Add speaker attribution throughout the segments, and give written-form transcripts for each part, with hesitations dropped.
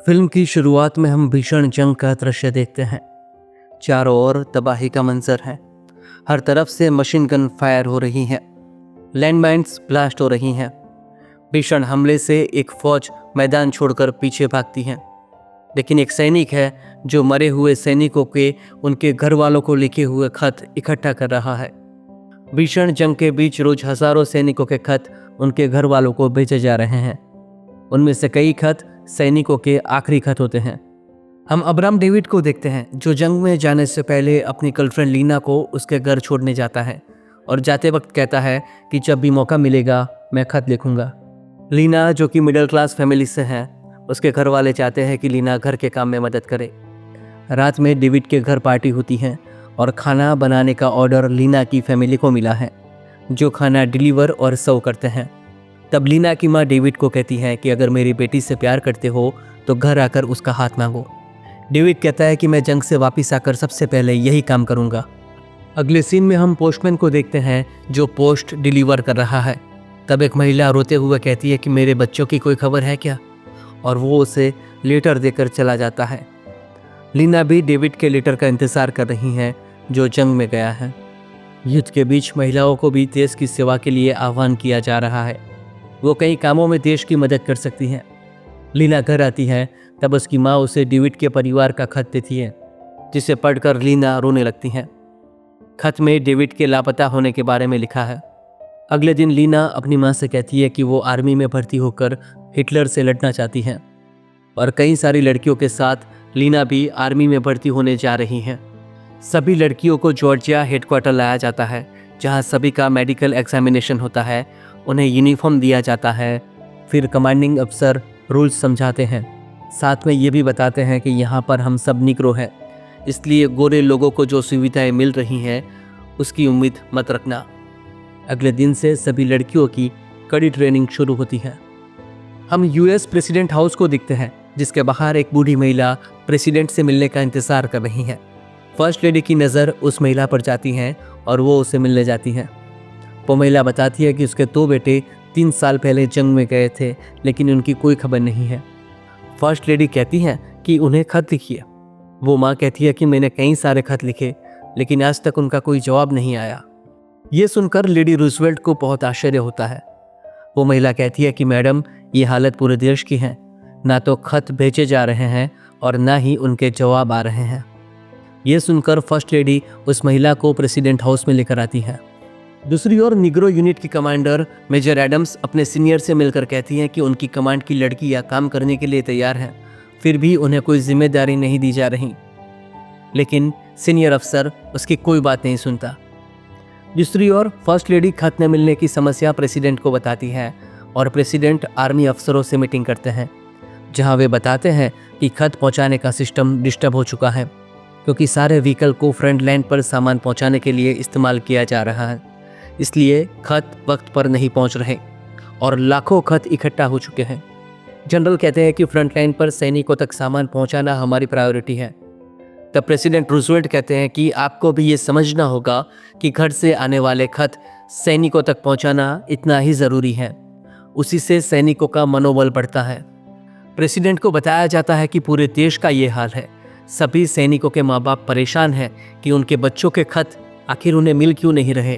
Speaker 1: Film की शुरुआत में हम भीषण जंग का दृश्य देखते हैं। चारों ओर तबाही का मंजर है। हर तरफ से मशीन गन फायर हो रही है, लैंडमाइंस ब्लास्ट हो रही हैं। भीषण हमले से एक फौज मैदान छोड़कर पीछे भागती है, लेकिन एक सैनिक है जो मरे हुए सैनिकों के उनके घर वालों को लिखे हुए खत इकट्ठा कर रहा है। भीषण जंग के बीच रोज हजारों सैनिकों के खत उनके घर वालों को भेजे जा रहे हैं। उनमें से कई खत सैनिकों के आखिरी खत होते हैं। हम अब्राम डेविड को देखते हैं जो जंग में जाने से पहले अपनी गर्लफ्रेंड लीना को उसके घर छोड़ने जाता है और जाते वक्त कहता है कि जब भी मौका मिलेगा मैं खत लिखूंगा। लीना जो कि मिडिल क्लास फैमिली से है, उसके घर वाले चाहते हैं कि लीना घर के काम में मदद करे। रात में डेविड के घर पार्टी होती है और खाना बनाने का ऑर्डर लीना की फैमिली को मिला है, जो खाना डिलीवर और सर्व करते हैं। तब लीना की माँ डेविड को कहती है कि अगर मेरी बेटी से प्यार करते हो तो घर आकर उसका हाथ मांगो। डेविड कहता है कि मैं जंग से वापस आकर सबसे पहले यही काम करूंगा। अगले सीन में हम पोस्टमैन को देखते हैं जो पोस्ट डिलीवर कर रहा है। तब एक महिला रोते हुए कहती है कि मेरे बच्चों की कोई खबर है क्या, और वो उसे लेटर देकर चला जाता है। लीना भी डेविड के लेटर का इंतजार कर रही है जो जंग में गया है। युद्ध के बीच महिलाओं को भी देश की सेवा के लिए आह्वान किया जा रहा है। वो कई कामों में देश की मदद कर सकती हैं। लीना घर आती है तब उसकी माँ उसे डेविड के परिवार का खत देती है, जिसे पढ़कर लीना रोने लगती है। खत में डेविड के लापता होने के बारे में लिखा है। अगले दिन लीना अपनी माँ से कहती है कि वो आर्मी में भर्ती होकर हिटलर से लड़ना चाहती है, और कई सारी लड़कियों के साथ लीना भी आर्मी में भर्ती होने जा रही हैं। सभी लड़कियों को जॉर्जिया हेडक्वार्टर लाया जाता है, जहाँ सभी का मेडिकल एग्जामिनेशन होता है, उन्हें यूनिफॉर्म दिया जाता है। फिर कमांडिंग अफसर रूल्स समझाते हैं, साथ में ये भी बताते हैं कि यहाँ पर हम सब निग्रो हैं, इसलिए गोरे लोगों को जो सुविधाएं मिल रही हैं उसकी उम्मीद मत रखना। अगले दिन से सभी लड़कियों की कड़ी ट्रेनिंग शुरू होती है। हम यूएस प्रेसिडेंट हाउस को देखते हैं, जिसके बाहर एक बूढ़ी महिला प्रेसिडेंट से मिलने का इंतजार कर रही है। फर्स्ट लेडी की नज़र उस महिला पर जाती है और वो उसे मिलने जाती है। वो महिला बताती है कि उसके 2 बेटे 3 साल पहले जंग में गए थे, लेकिन उनकी कोई खबर नहीं है। फर्स्ट लेडी कहती है कि उन्हें खत लिखिए। वो माँ कहती है कि मैंने कई सारे खत लिखे, लेकिन आज तक उनका कोई जवाब नहीं आया। ये सुनकर लेडी रूजवेल्ट को बहुत आश्चर्य होता है। वो महिला कहती है कि मैडम, ये हालत पूरे देश की है, ना तो खत भेजे जा रहे हैं और ना ही उनके जवाब आ रहे हैं। ये सुनकर फर्स्ट लेडी उस महिला को प्रेसिडेंट हाउस में लेकर आती है। दूसरी ओर निग्रो यूनिट की कमांडर मेजर एडम्स अपने सीनियर से मिलकर कहती हैं कि उनकी कमांड की लड़कियां काम करने के लिए तैयार हैं, फिर भी उन्हें कोई जिम्मेदारी नहीं दी जा रही। लेकिन सीनियर अफसर उसकी कोई बात नहीं सुनता। दूसरी ओर फर्स्ट लेडी खत न मिलने की समस्या प्रेसिडेंट को बताती है और प्रेसिडेंट आर्मी अफसरों से मीटिंग करते हैं, जहां वे बताते हैं कि खत पहुंचाने का सिस्टम डिस्टर्ब हो चुका है, क्योंकि सारे व्हीकल को फ्रंट लाइन पर सामान पहुंचाने के लिए इस्तेमाल किया जा रहा है, इसलिए खत वक्त पर नहीं पहुंच रहे और लाखों खत इकट्ठा हो चुके हैं। जनरल कहते हैं कि फ्रंट लाइन पर सैनिकों तक सामान पहुंचाना हमारी प्रायोरिटी है। तब प्रेसिडेंट रूजवेल्ट कहते हैं कि आपको भी ये समझना होगा कि घर से आने वाले खत सैनिकों तक पहुंचाना इतना ही ज़रूरी है, उसी से सैनिकों का मनोबल बढ़ता है। प्रेसिडेंट को बताया जाता है कि पूरे देश का ये हाल है। सभी सैनिकों के माँ बाप परेशान हैं कि उनके बच्चों के खत आखिर उन्हें मिल क्यों नहीं रहे।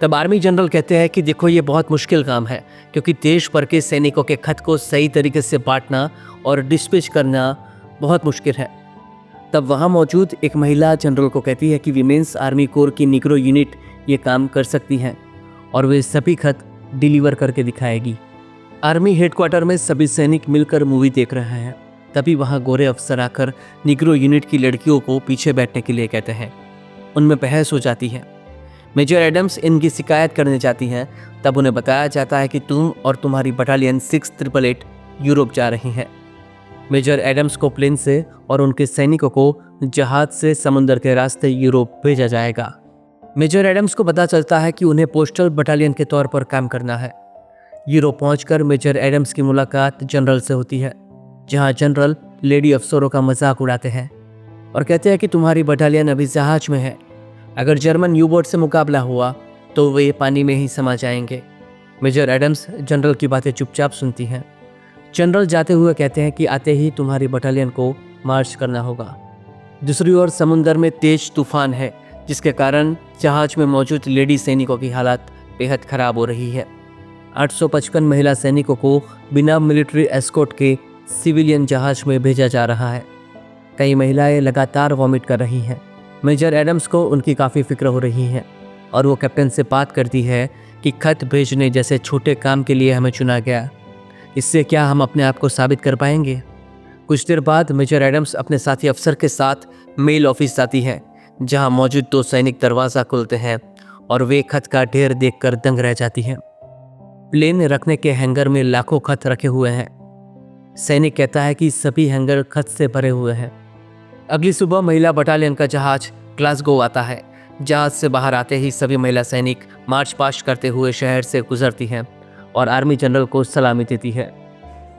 Speaker 1: तब आर्मी जनरल कहते हैं कि देखो, ये बहुत मुश्किल काम है, क्योंकि देश भर के सैनिकों के खत को सही तरीके से बांटना और डिस्पैच करना बहुत मुश्किल है। तब वहाँ मौजूद एक महिला जनरल को कहती है कि विमेंस आर्मी कोर की निग्रो यूनिट ये काम कर सकती हैं और वे सभी खत डिलीवर करके दिखाएगी। आर्मी हेडक्वार्टर में सभी सैनिक मिलकर मूवी देख रहे हैं। तभी वहाँ गोरे अफसर आकर निग्रो यूनिट की लड़कियों को पीछे बैठने के लिए कहते हैं। उनमें बहस हो जाती है। मेजर एडम्स इनकी शिकायत करने जाती हैं। तब उन्हें बताया जाता है कि तुम और तुम्हारी बटालियन 6888 यूरोप जा रही हैं। मेजर एडम्स को प्लेन से और उनके सैनिकों को जहाज से समुद्र के रास्ते यूरोप भेजा जाएगा। मेजर एडम्स को पता चलता है कि उन्हें पोस्टल बटालियन के तौर पर काम करना है। यूरोप पहुंचकर मेजर एडम्स की मुलाकात जनरल से होती है, जहां जनरल लेडी अफसरों का मजाक उड़ाते हैं और कहते हैं कि तुम्हारी बटालियन अभी जहाज में है, अगर जर्मन यू बोट से मुकाबला हुआ तो वे पानी में ही समा जाएंगे। मेजर एडम्स जनरल की बातें चुपचाप सुनती हैं। जनरल जाते हुए कहते हैं कि आते ही तुम्हारी बटालियन को मार्च करना होगा। दूसरी ओर समुंदर में तेज तूफान है, जिसके कारण जहाज में मौजूद लेडी सैनिकों की हालत बेहद खराब हो रही है। 855 महिला सैनिकों को बिना मिलिट्री एस्कॉर्ट के सिविलियन जहाज में भेजा जा रहा है। कई महिलाएं लगातार वॉमिट कर रही हैं। मेजर एडम्स को उनकी काफ़ी फिक्र हो रही है और वो कैप्टन से बात करती है कि खत भेजने जैसे छोटे काम के लिए हमें चुना गया, इससे क्या हम अपने आप को साबित कर पाएंगे। कुछ देर बाद मेजर एडम्स अपने साथी अफसर के साथ मेल ऑफिस आती है, जहां मौजूद 2 सैनिक दरवाज़ा खोलते हैं और वे खत का ढेर देखकर दंग रह जाती हैं। प्लेन रखने के हैंगर में लाखों खत रखे हुए हैं। सैनिक कहता है कि सभी हैंगर खत से भरे हुए हैं। अगली सुबह महिला बटालियन का जहाज ग्लासगो आता है। जहाज से बाहर आते ही सभी महिला सैनिक मार्च पास्ट करते हुए शहर से गुजरती हैं और आर्मी जनरल को सलामी देती है।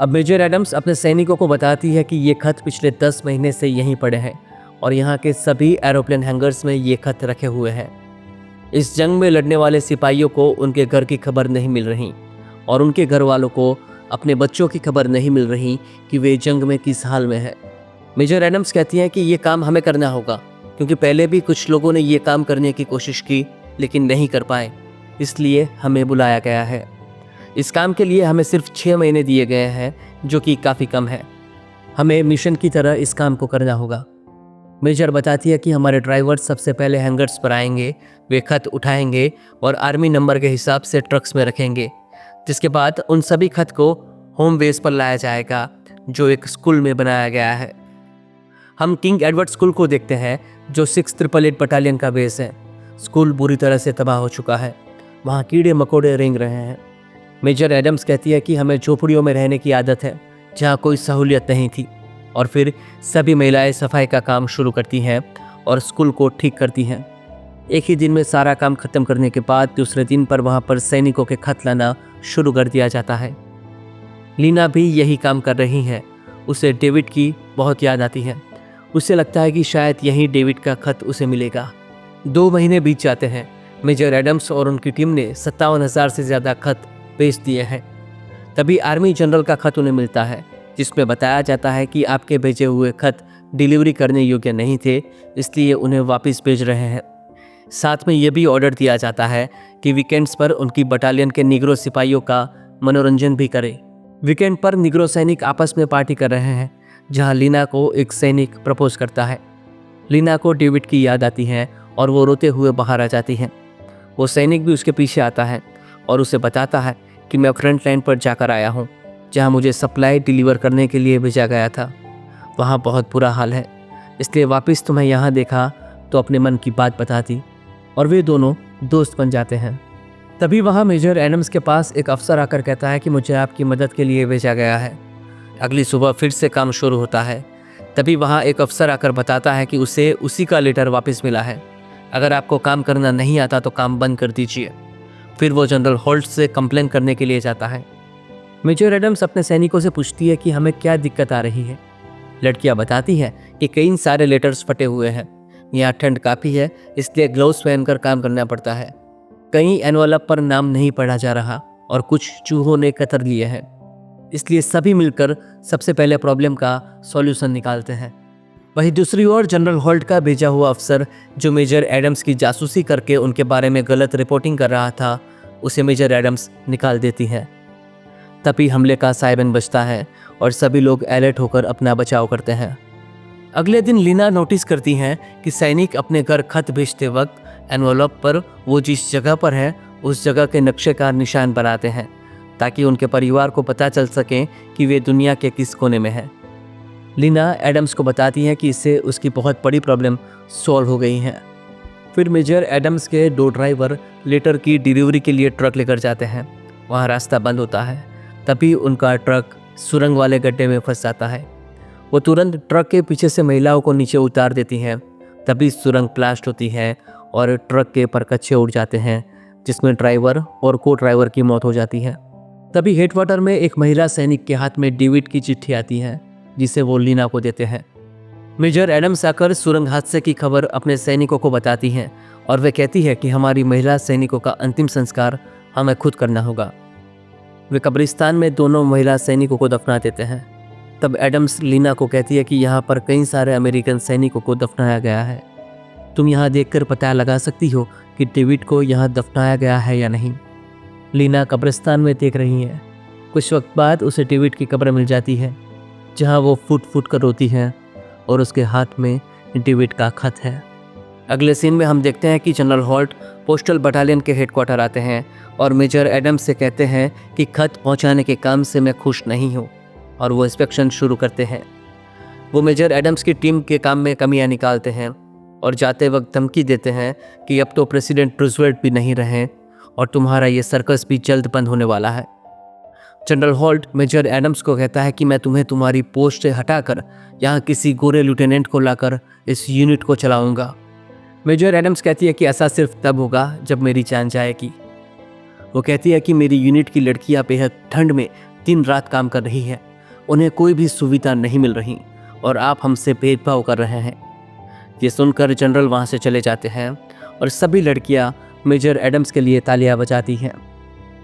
Speaker 1: अब मेजर एडम्स अपने सैनिकों को बताती है कि ये खत पिछले 10 महीने से यहीं पड़े हैं और यहाँ के सभी एरोप्लेन हैंगर्स में ये खत रखे हुए हैं। इस जंग में लड़ने वाले सिपाहियों को उनके घर की खबर नहीं मिल रही और उनके घर वालों को अपने बच्चों की खबर नहीं मिल रही कि वे जंग में किस हाल में है। मेजर एडम्स कहती हैं कि ये काम हमें करना होगा, क्योंकि पहले भी कुछ लोगों ने ये काम करने की कोशिश की लेकिन नहीं कर पाए, इसलिए हमें बुलाया गया है। इस काम के लिए हमें सिर्फ 6 महीने दिए गए हैं, जो कि काफ़ी कम है। हमें मिशन की तरह इस काम को करना होगा। मेजर बताती है कि हमारे ड्राइवर सबसे पहले हैंगर्स पर आएंगे, वे खत उठाएंगे और आर्मी नंबर के हिसाब से ट्रक्स में रखेंगे, जिसके बाद उन सभी खत को होम बेस पर लाया जाएगा, जो एक स्कूल में बनाया गया है। हम किंग एडवर्ड स्कूल को देखते हैं, जो 6888 बटालियन का बेस है। स्कूल बुरी तरह से तबाह हो चुका है, वहाँ कीड़े मकोड़े रेंग रहे हैं। मेजर एडम्स कहती है कि हमें झोपड़ियों में रहने की आदत है, जहाँ कोई सहूलियत नहीं थी, और फिर सभी महिलाएं सफाई का काम शुरू करती हैं और स्कूल को ठीक करती हैं। एक ही दिन में सारा काम खत्म करने के बाद दूसरे दिन पर वहाँ पर सैनिकों के खत लाना शुरू कर दिया जाता है। लीना भी यही काम कर रही है। उसे डेविड की बहुत याद आती है। उसे लगता है कि शायद यही डेविड का खत उसे मिलेगा। 2 महीने बीत जाते हैं। मेजर एडम्स और उनकी टीम ने 57,000 से ज़्यादा खत भेज दिए हैं। तभी आर्मी जनरल का खत उन्हें मिलता है, जिसमें बताया जाता है कि आपके भेजे हुए खत डिलीवरी करने योग्य नहीं थे, इसलिए उन्हें वापस भेज रहे हैं। साथ में यह भी ऑर्डर दिया जाता है कि वीकेंड्स पर उनकी बटालियन के निग्रो सिपाहियों का मनोरंजन भी करें। वीकेंड पर निग्रो सैनिक आपस में पार्टी कर रहे हैं, जहां लीना को एक सैनिक प्रपोज करता है। लीना को डेविड की याद आती है और वो रोते हुए बाहर आ जाती है। वो सैनिक भी उसके पीछे आता है और उसे बताता है कि मैं फ्रंट लाइन पर जाकर आया हूँ, जहाँ मुझे सप्लाई डिलीवर करने के लिए भेजा गया था। वहाँ बहुत बुरा हाल है, इसलिए वापस तुम्हें यहाँ देखा तो अपने मन की बात बता दी और वे दोनों दोस्त बन जाते हैं। तभी वहाँ मेजर एडम्स के पास एक अफसर आकर कहता है कि मुझे आपकी मदद के लिए भेजा गया है। अगली सुबह फिर से काम शुरू होता है। तभी वहाँ एक अफसर आकर बताता है कि उसे उसी का लेटर वापस मिला है। अगर आपको काम करना नहीं आता तो काम बंद कर दीजिए। फिर वो जनरल होल्ट से कंप्लेन करने के लिए जाता है। मेजर एडम्स अपने सैनिकों से पूछती है कि हमें क्या दिक्कत आ रही है। लड़कियां बताती हैं कि कई सारे लेटर्स फटे हुए हैं, यहाँ ठंड काफ़ी है, इसलिए ग्लव्स पहनकर काम करना पड़ता है। कई एनवलप पर नाम नहीं पढ़ा जा रहा और कुछ चूहों ने कतर लिए हैं, इसलिए सभी मिलकर सबसे पहले प्रॉब्लम का सॉल्यूशन निकालते हैं। वहीं दूसरी ओर जनरल होल्ट का भेजा हुआ अफसर, जो मेजर एडम्स की जासूसी करके उनके बारे में गलत रिपोर्टिंग कर रहा था, उसे मेजर एडम्स निकाल देती है। तभी हमले का सायरन बजता है और सभी लोग अलर्ट होकर अपना बचाव करते हैं। अगले दिन लीना नोटिस करती हैं कि सैनिक अपने घर खत भेजते वक्त एनवलप पर वो जिस जगह पर है उस जगह के नक्शे का निशान बनाते हैं, ताकि उनके परिवार को पता चल सके कि वे दुनिया के किस कोने में हैं। लीना एडम्स को बताती है कि इससे उसकी बहुत बड़ी प्रॉब्लम सॉल्व हो गई है। फिर मेजर एडम्स के 2 ड्राइवर लेटर की डिलीवरी के लिए ट्रक लेकर जाते हैं। वहाँ रास्ता बंद होता है। तभी उनका ट्रक सुरंग वाले गड्ढे में फंस जाता है। वो तुरंत ट्रक के पीछे से महिलाओं को नीचे उतार देती हैं। तभी सुरंग ब्लास्ट होती है और ट्रक के परकच्चे उड़ जाते हैं, जिसमें ड्राइवर और को ड्राइवर की मौत हो जाती है। तभी हेडवाटर में एक महिला सैनिक के हाथ में डेविड की चिट्ठी आती है, जिसे वो लीना को देते हैं। मेजर एडम्स आकर सुरंग हादसे की खबर अपने सैनिकों को बताती हैं और वे कहती है कि हमारी महिला सैनिकों का अंतिम संस्कार हमें खुद करना होगा। वे कब्रिस्तान में दोनों महिला सैनिकों को दफना देते हैं। तब एडम्स लीना को कहती है कि यहाँ पर कई सारे अमेरिकन सैनिकों को दफनाया गया है, तुम यहाँ देखकर पता लगा सकती हो कि डेविड को यहाँ दफनाया गया है या नहीं। लीना कब्रिस्तान में देख रही है। कुछ वक्त बाद उसे डेविड की कब्र मिल जाती है, जहाँ वो फुट फुट कर रोती है और उसके हाथ में डेविड का खत है। अगले सीन में हम देखते हैं कि जनरल हॉल्ट पोस्टल बटालियन के हेडक्वार्टर आते हैं और मेजर एडम्स से कहते हैं कि खत पहुंचाने के काम से मैं खुश नहीं हूं, और वो इंस्पेक्शन शुरू करते हैं। वो मेजर एडम्स की टीम के काम में कमियां निकालते हैं और जाते वक्त धमकी देते हैं कि अब तो प्रेसिडेंट रूजवेल्ट भी नहीं रहे और तुम्हारा ये सर्कस भी जल्द बंद होने वाला है। जनरल हॉल्ट मेजर एडम्स को कहता है कि मैं तुम्हें तुम्हारी पोस्ट से हटाकर यहाँ किसी गोरे लिeutenant को लाकर इस यूनिट को चलाऊंगा। मेजर एडम्स कहती है कि ऐसा सिर्फ तब होगा जब मेरी जान जाएगी। वो कहती है कि मेरी यूनिट की लड़कियां बेहद ठंड में दिन रात काम कर रही है, उन्हें कोई भी सुविधा नहीं मिल रही और आप हमसे भेदभाव कर रहे हैं। ये सुनकर जनरल वहाँ से चले जाते हैं और सभी लड़कियां मेजर एडम्स के लिए तालियां बजाती हैं।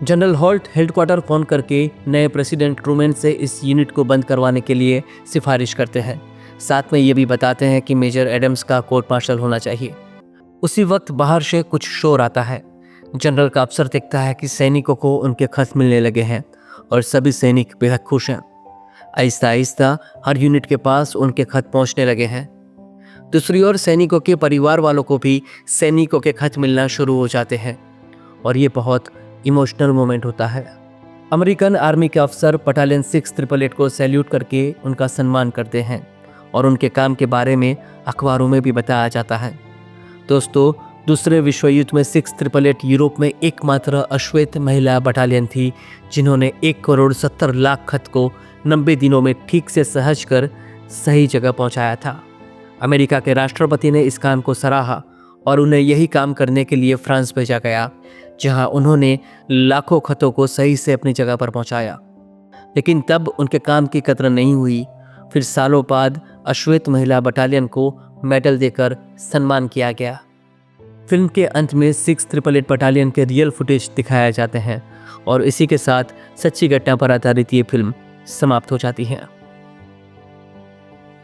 Speaker 1: जनरल हॉल्ट हेडक्वार्टर फ़ोन करके नए प्रेसिडेंट ट्रूमैन से इस यूनिट को बंद करवाने के लिए सिफारिश करते हैं। साथ में ये भी बताते हैं कि मेजर एडम्स का कोर्ट मार्शल होना चाहिए। उसी वक्त बाहर से कुछ शोर आता है। जनरल का अफसर देखता है कि सैनिकों को उनके खत मिलने लगे हैं और सभी सैनिक बेहद खुश हैं। आहिस्ता आहिस्ता हर यूनिट के पास उनके खत पहुंचने लगे हैं। दूसरी ओर सैनिकों के परिवार वालों को भी सैनिकों के खत मिलना शुरू हो जाते हैं और ये बहुत इमोशनल मोमेंट होता है। अमेरिकन आर्मी के अफसर बटालियन 688 को सैल्यूट करके उनका सम्मान करते हैं और उनके काम के बारे में अखबारों में भी बताया जाता है। दोस्तों, दूसरे विश्व युद्ध में 688 यूरोप में एकमात्र अश्वेत महिला बटालियन थी जिन्होंने 1,70,00,000 खत को 90 दिनों में ठीक से सहज कर सही जगह पहुंचाया था। अमेरिका के राष्ट्रपति ने इस काम को सराहा और उन्हें यही काम करने के लिए फ्रांस भेजा गया, जहां उन्होंने लाखों खतों को सही से अपनी जगह पर पहुंचाया। लेकिन तब उनके काम की कदर नहीं हुई। फिर सालों बाद अश्वेत महिला बटालियन को मेडल देकर सम्मान किया गया। फिल्म के अंत में 688 बटालियन के रियल फुटेज दिखाए जाते हैं और इसी के साथ सच्ची घटना पर आधारित ये फिल्म समाप्त हो जाती है।